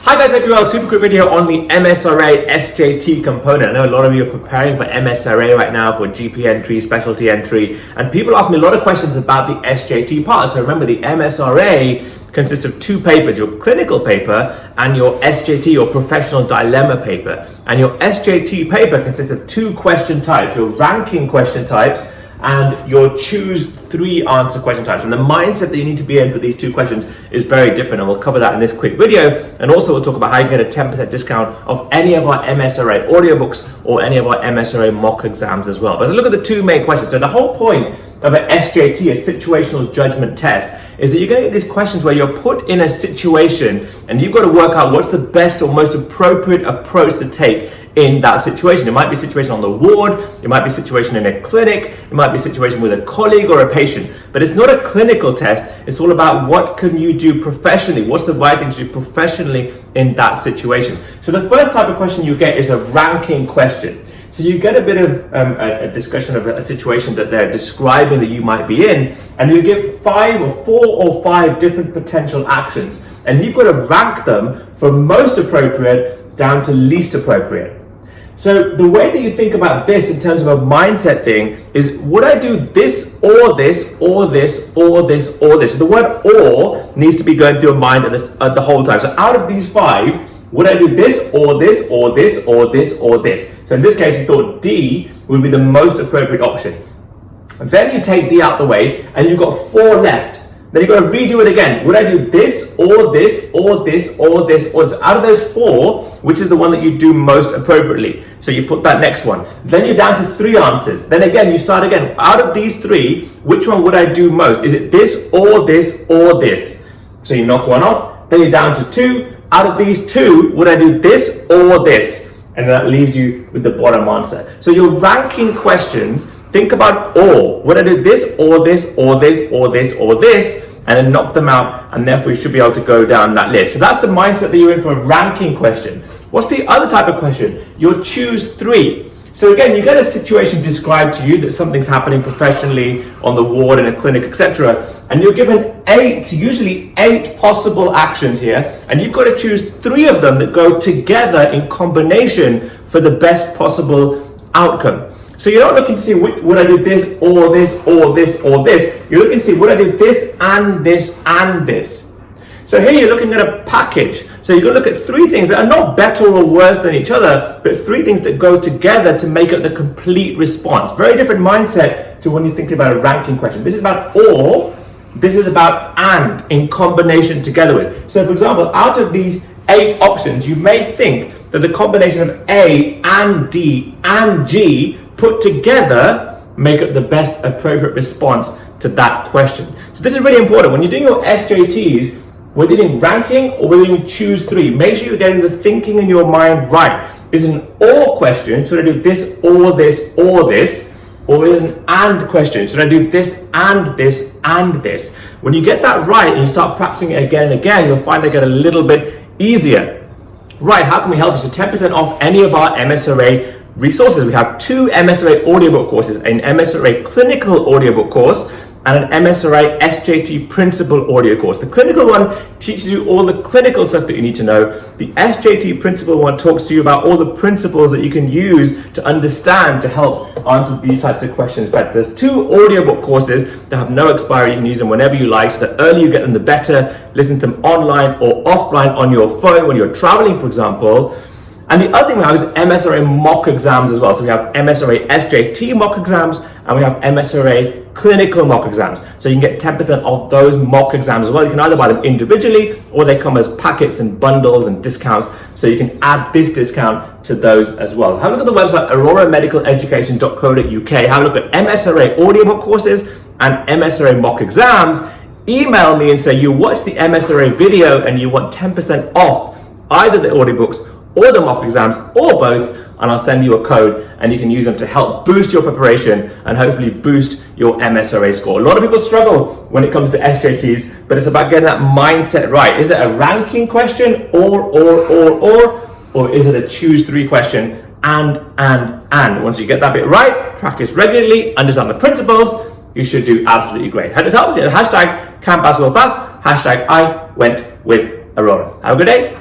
Hi guys, hope you're well. Super quick video on the MSRA SJT component. I know a lot of you are preparing for MSRA right now for GP entry, specialty entry, and people ask me a lot of questions about the SJT part. So remember, the MSRA consists of two papers, your clinical paper and your SJT, your professional dilemma paper. And your SJT paper consists of two question types, your ranking question types and your choose three answer question types. And the mindset that you need to be in for these two questions is very different, and we'll cover that in this quick video. And also we'll talk about how you can get a 10% discount of any of our MSRA audiobooks or any of our MSRA mock exams as well. But let's look at the two main questions. So the whole point of an SJT, a situational judgment test, is that you're going to get these questions where you're put in a situation and you've got to work out what's the best or most appropriate approach to take in that situation. It might be a situation on the ward, it might be a situation in a clinic, it might be a situation with a colleague or a patient, but it's not a clinical test. It's all about what can you do professionally, what's the right thing to do professionally in that situation. So the first type of question you get is a ranking question. So you get a bit of a discussion of a situation that they're describing that you might be in, and you give 4 or 5 different potential actions, and you've got to rank them from most appropriate down to least appropriate. So the way that you think about this in terms of a mindset thing is, would I do this or this or this or this or this? So the word or needs to be going through your mind at the whole time. So out of these 5, would I do this or this or this or this or this? So in this case, you thought D would be the most appropriate option. And then you take D out the way and you've got 4 left. Then you've got to redo it again. Would I do this or this or this or this or this? Out of those 4, which is the one that you do most appropriately? So you put that next one. Then you're down to 3 answers. Then again, you start again. Out of these 3, which one would I do most? Is it this or this or this? So you knock one off. Then you're down to 2. Out of these 2, would I do this or this? And that leaves you with the bottom answer. So you're ranking questions. Think about or. Would I do this or this or this or this or this? And then knock them out, and therefore you should be able to go down that list. So that's the mindset that you're in for a ranking question. What's the other type of question? Your choose 3. So again, you get a situation described to you that something's happening professionally on the ward, in a clinic, etc. And you're given 8, usually 8 possible actions here, and you've got to choose 3 of them that go together in combination for the best possible outcome. So you're not looking to see, would I do this or this or this or this? You're looking to see, would I do this and this and this? So here you're looking at a package. So you've got to look at 3 things that are not better or worse than each other, but 3 things that go together to make up the complete response. Very different mindset to when you're thinking about a ranking question. This is about or, this is about and in combination together with. So for example, out of these 8 options, you may think that the combination of A and D and G put together make up the best appropriate response to that question. So this is really important. When you're doing your SJTs, whether you're doing ranking or whether you choose 3, make sure you're getting the thinking in your mind right. Is it an or question? Should I do this or this or this? Or is it an and question? Should I do this and this and this? When you get that right and you start practicing it again and again, you'll find they get a little bit easier. Right, how can we help you? So 10% off any of our MSRA resources. We have 2 MSRA audiobook courses, an MSRA clinical audiobook course and an MSRA SJT principal audio course. The clinical one teaches you all the clinical stuff that you need to know. The SJT principal one talks to you about all the principles that you can use to understand to help answer these types of questions better. There's 2 audiobook courses that have no expiry. You can use them whenever you like. So the earlier you get them, the better. Listen to them online or offline on your phone when you're traveling, for example. And the other thing we have is MSRA mock exams as well. So we have MSRA SJT mock exams and we have MSRA clinical mock exams. So you can get 10% off those mock exams as well. You can either buy them individually or they come as packets and bundles and discounts. So you can add this discount to those as well. So have a look at the website auroramedicaleducation.co.uk. Have a look at MSRA audiobook courses and MSRA mock exams. Email me and say you watched the MSRA video and you want 10% off either the audiobooks or the mock exams, or both, and I'll send you a code and you can use them to help boost your preparation and hopefully boost your MSRA score. A lot of people struggle when it comes to SJTs, but it's about getting that mindset right. Is it a ranking question or is it a choose 3 question and? Once you get that bit right, practice regularly, understand the principles, you should do absolutely great. Hope this helps you. Hashtag Camp As Will Pass, hashtag I went with Arora. Have a good day.